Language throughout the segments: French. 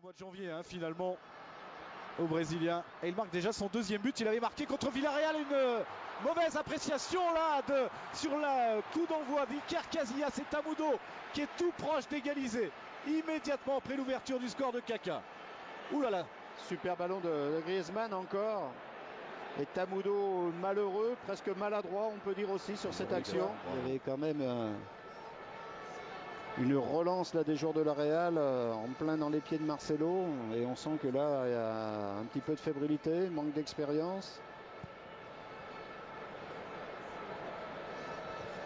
mois de janvier finalement au Brésilien, et il marque déjà son deuxième but. Il avait marqué contre Villarreal. Une mauvaise appréciation là sur le coup d'envoi d'Iker Casillas. C'est Tamudo qui est tout proche d'égaliser immédiatement après l'ouverture du score de Kaka. Ouh là là, super ballon de Griezmann encore, et Tamudo malheureux, presque maladroit on peut dire aussi sur cette action. Il y avait quand même une relance là des joueurs de la Real en plein dans les pieds de Marcelo, et on sent que là il y a un petit peu de fébrilité, manque d'expérience.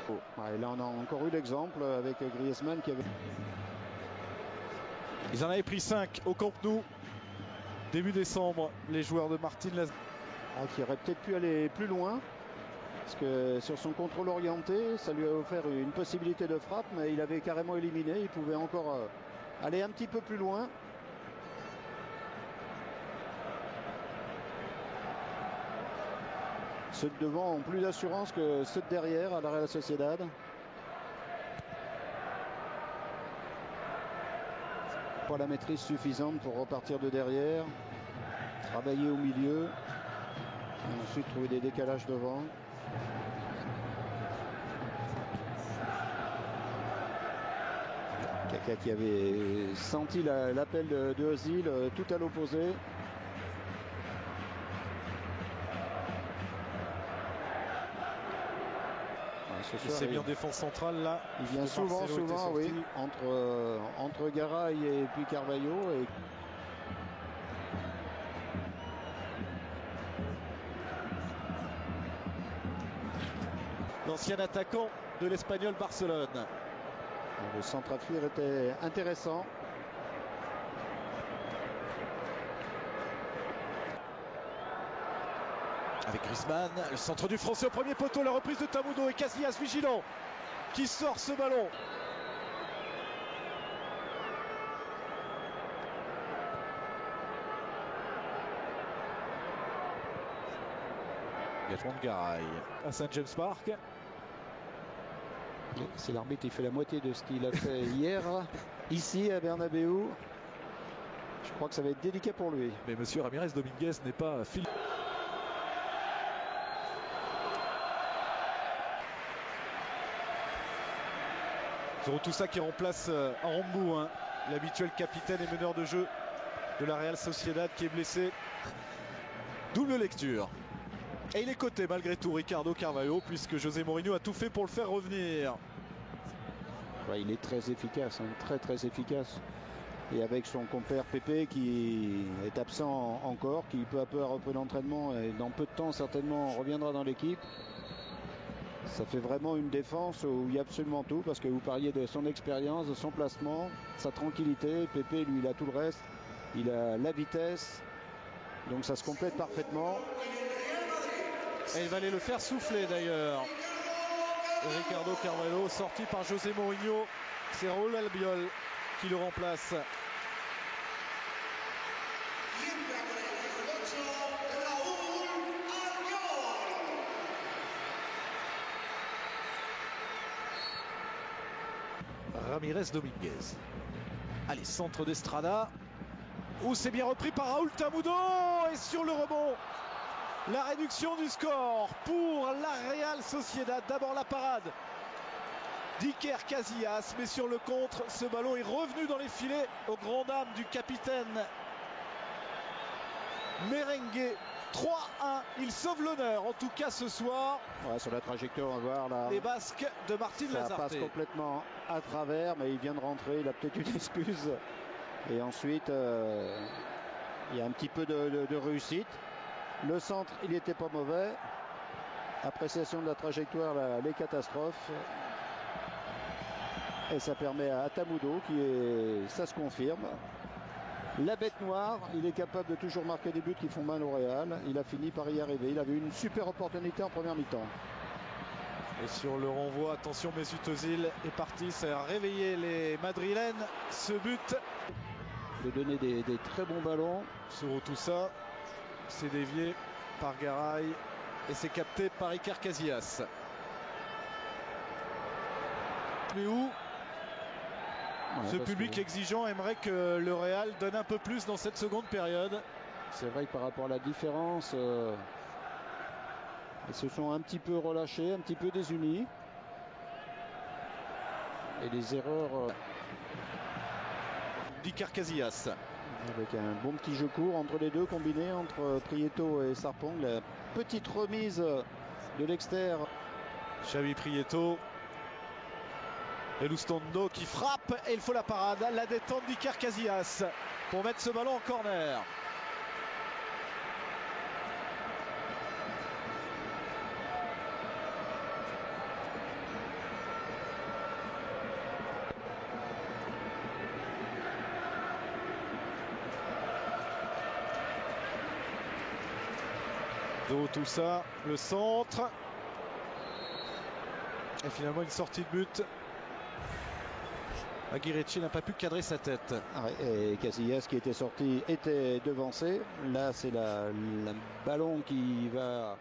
Et là on a encore eu l'exemple avec Griezmann qui avait... Ils en avaient pris 5 au Camp Nou début décembre, les joueurs de Martin Lazaro. Qui aurait peut-être pu aller plus loin, parce que sur son contrôle orienté, ça lui a offert une possibilité de frappe, mais il avait carrément éliminé. Il pouvait encore aller un petit peu plus loin. Ceux de devant ont plus d'assurance que ceux de derrière à la Real Sociedad. Pas la maîtrise suffisante pour repartir de derrière, travailler au milieu, et ensuite trouver des décalages devant. Kaka qui avait senti l'appel de Özil tout à l'opposé. Il s'est mis en défense centrale là. Il vient souvent, oui, entre Garay et puis Carvalho. L'ancien attaquant de l'Espagnol Barcelone. Le centre à fuir était intéressant. Avec Griezmann, le centre du Français au premier poteau, la reprise de Tamudo et Casillas vigilant qui sort ce ballon. Engagement de Garay à Saint James Park. C'est l'arbitre, il fait la moitié de ce qu'il a fait hier ici à Bernabéu. Je crois que ça va être délicat pour lui. Mais monsieur Ramirez Dominguez n'est pas fil. Tout ça qui remplace Arambou, l'habituel capitaine et meneur de jeu de la Real Sociedad, qui est blessé. Double lecture. Et il est coté malgré tout, Ricardo Carvalho, puisque José Mourinho a tout fait pour le faire revenir. Ouais, il est très efficace, très efficace. Et avec son compère Pepe qui est absent encore, qui peu à peu a repris l'entraînement et dans peu de temps certainement reviendra dans l'équipe. Ça fait vraiment une défense où il y a absolument tout, parce que vous parliez de son expérience, de son placement, sa tranquillité. Pepe, lui, il a tout le reste. Il a la vitesse, donc ça se complète parfaitement. Et il va aller le faire souffler d'ailleurs. Ricardo Carvalho, sorti par José Mourinho. C'est Raúl Albiol qui le remplace. Ramirez Dominguez. Allez, centre d'Estrada. Où c'est bien repris par Raúl Tamudo. Et sur le rebond, la réduction du score pour la Real Sociedad. D'abord la parade d'Iker Casillas, mais sur le contre, ce ballon est revenu dans les filets aux grandes dames du capitaine merengue. 3-1, il sauve l'honneur en tout cas ce soir. Ouais, sur la trajectoire, on va voir là. Les Basques de Martin Lazarte. Ça passe complètement à travers, mais il vient de rentrer, il a peut-être une excuse. Et ensuite, il y a un petit peu de réussite. Le centre, il n'était pas mauvais. Appréciation de la trajectoire, là, les catastrophes. Et ça permet à Tamudo, ça se confirme. La bête noire, il est capable de toujours marquer des buts qui font mal au Real. Il a fini par y arriver. Il avait une super opportunité en première mi-temps. Et sur le renvoi, attention, Mesut Özil est parti. Ça a réveillé les Madrilènes. Ce but. De donner des très bons ballons. Sur tout ça, c'est dévié par Garay et c'est capté par Iker Casillas. Mais où Ce public exigeant aimerait que le Real donne un peu plus dans cette seconde période. C'est vrai que par rapport à la différence, ils se sont un petit peu relâchés, un petit peu désunis. Et les erreurs... d'Iker Casillas. Avec un bon petit jeu court entre les deux, combiné entre Prieto et Sarpong. La petite remise de l'extérieur. Xavi Prieto. Et Lustondo qui frappe. Et il faut la parade. La détente d'Iker Casillas pour mettre ce ballon en corner. Tout ça, le centre. Et finalement une sortie de but. Aguirrechi n'a pas pu cadrer sa tête. Et Casillas qui était sorti était devancé. Là c'est le ballon qui va